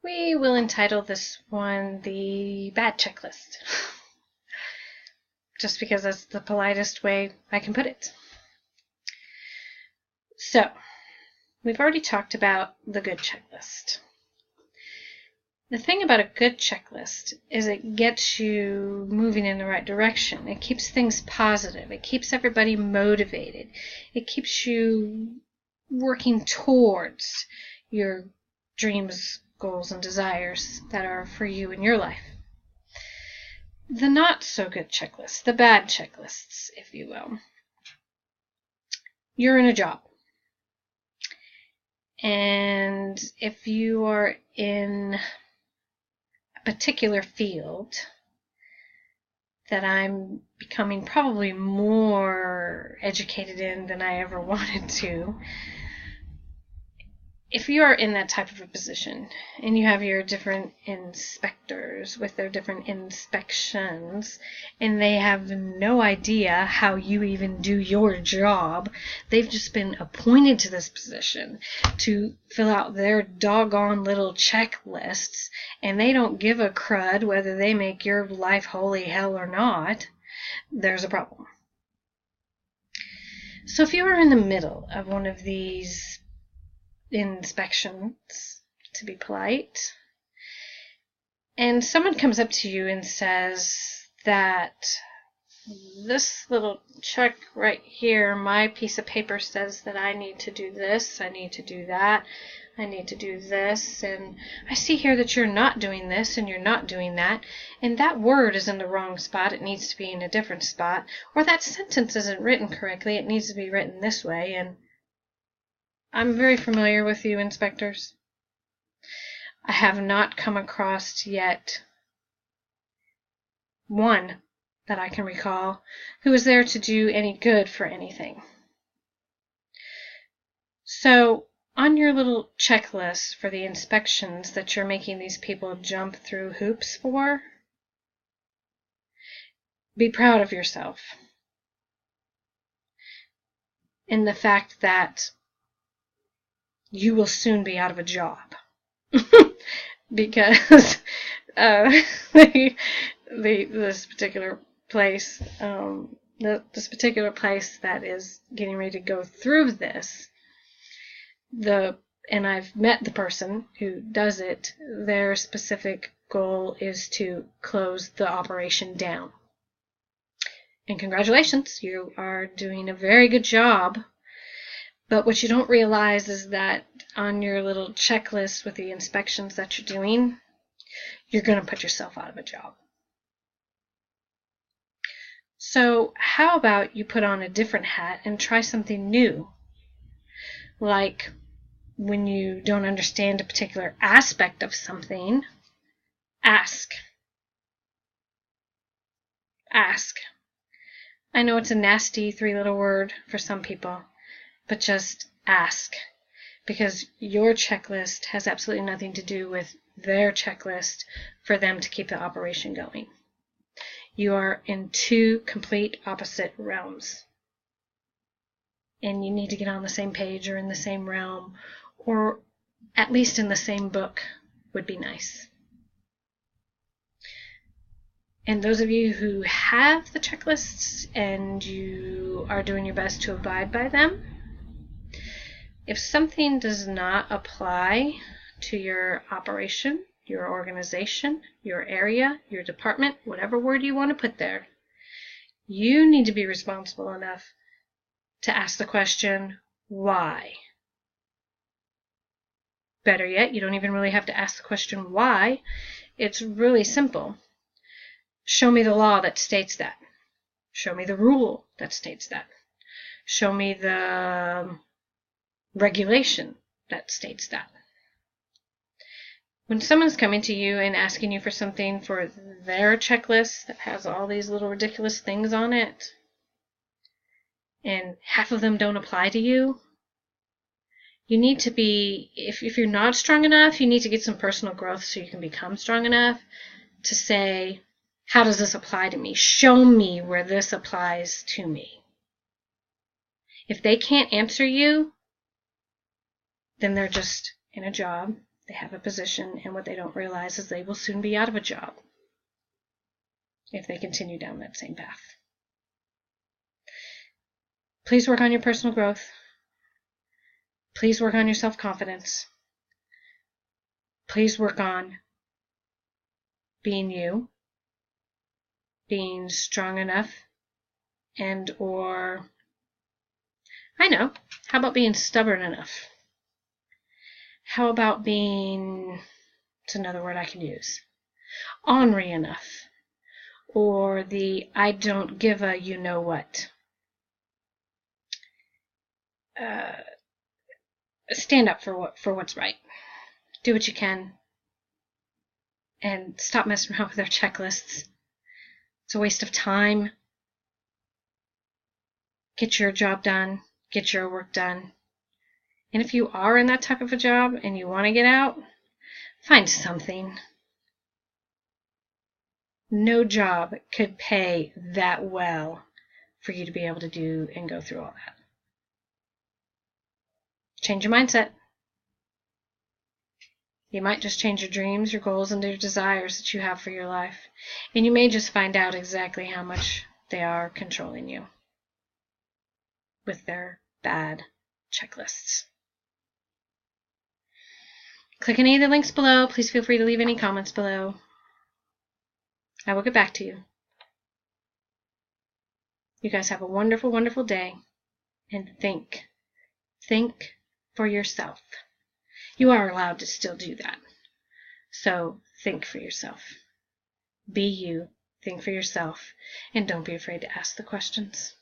We will entitle this one the bad checklist, just because that's the politest way I can put it. So, we've already talked about the good checklist. The thing about a good checklist is it gets you moving in the right direction. It keeps things positive. It keeps everybody motivated. It keeps you working towards your dreams, goals, and desires that are for you in your life. The not so good checklists, the bad checklists, if you will. You're in a job. And if you are in a particular field that I'm becoming probably more educated in than I ever wanted to, if you are in that type of a position and you have your different inspectors with their different inspections and they have no idea how you even do your job, they've just been appointed to this position to fill out their doggone little checklists, and they don't give a crud whether they make your life holy hell or not, there's a problem. So if you are in the middle of one of these inspections, to be polite, and someone comes up to you and says that this little check right here, my piece of paper says that I need to do this, I need to do that, I need to do this, and I see here that you're not doing this and you're not doing that, and that word is in the wrong spot, it needs to be in a different spot, or that sentence isn't written correctly, it needs to be written this way, and I'm very familiar with you, inspectors. I have not come across yet one that I can recall who is there to do any good for anything. So, on your little checklist for the inspections that you're making these people jump through hoops for, be proud of yourself. In the fact that you will soon be out of a job. Because this particular place that is getting ready to go through this, and I've met the person who does it, their specific goal is to close the operation down. And congratulations, you are doing a very good job. But what you don't realize is that on your little checklist with the inspections that you're doing, you're going to put yourself out of a job. So how about you put on a different hat and try something new? Like when you don't understand a particular aspect of something, ask. Ask. I know it's a nasty three-letter word for some people, but just ask, because your checklist has absolutely nothing to do with their checklist for them to keep the operation going. You are in two complete opposite realms, and you need to get on the same page or in the same realm, or at least in the same book would be nice. And those of you who have the checklists and you are doing your best to abide by them, if something does not apply to your operation, your organization, your area, your department, whatever word you want to put there, you need to be responsible enough to ask the question, why? Better yet, you don't even really have to ask the question why. It's really simple. Show me the law that states that. Show me the rule that states that. Show me the regulation that states that. When someone's coming to you and asking you for something for their checklist that has all these little ridiculous things on it, and half of them don't apply to you, you need to be, if you're not strong enough, you need to get some personal growth so you can become strong enough to say, how does this apply to me? Show me where this applies to me. If they can't answer you, then they're just in a job. They have a position, and what they don't realize is they will soon be out of a job if they continue down that same path. Please work on your personal growth. Please work on your self-confidence. Please work on being you, being strong enough, and or, how about being stubborn enough? How about being, it's another word I can use, ornery enough, or the I don't give a you know what. Stand up for what's right. Do what you can, and stop messing around with our checklists. It's a waste of time. Get your job done. Get your work done. And if you are in that type of a job and you want to get out, find something. No job could pay that well for you to be able to do and go through all that. Change your mindset. You might just change your dreams, your goals, and your desires that you have for your life. And you may just find out exactly how much they are controlling you with their bad checklists. Click any of the links below. Please feel free to leave any comments below. I will get back to you. You guys have a wonderful, wonderful day. And think. Think for yourself. You are allowed to still do that. So think for yourself. Be you. Think for yourself. And don't be afraid to ask the questions.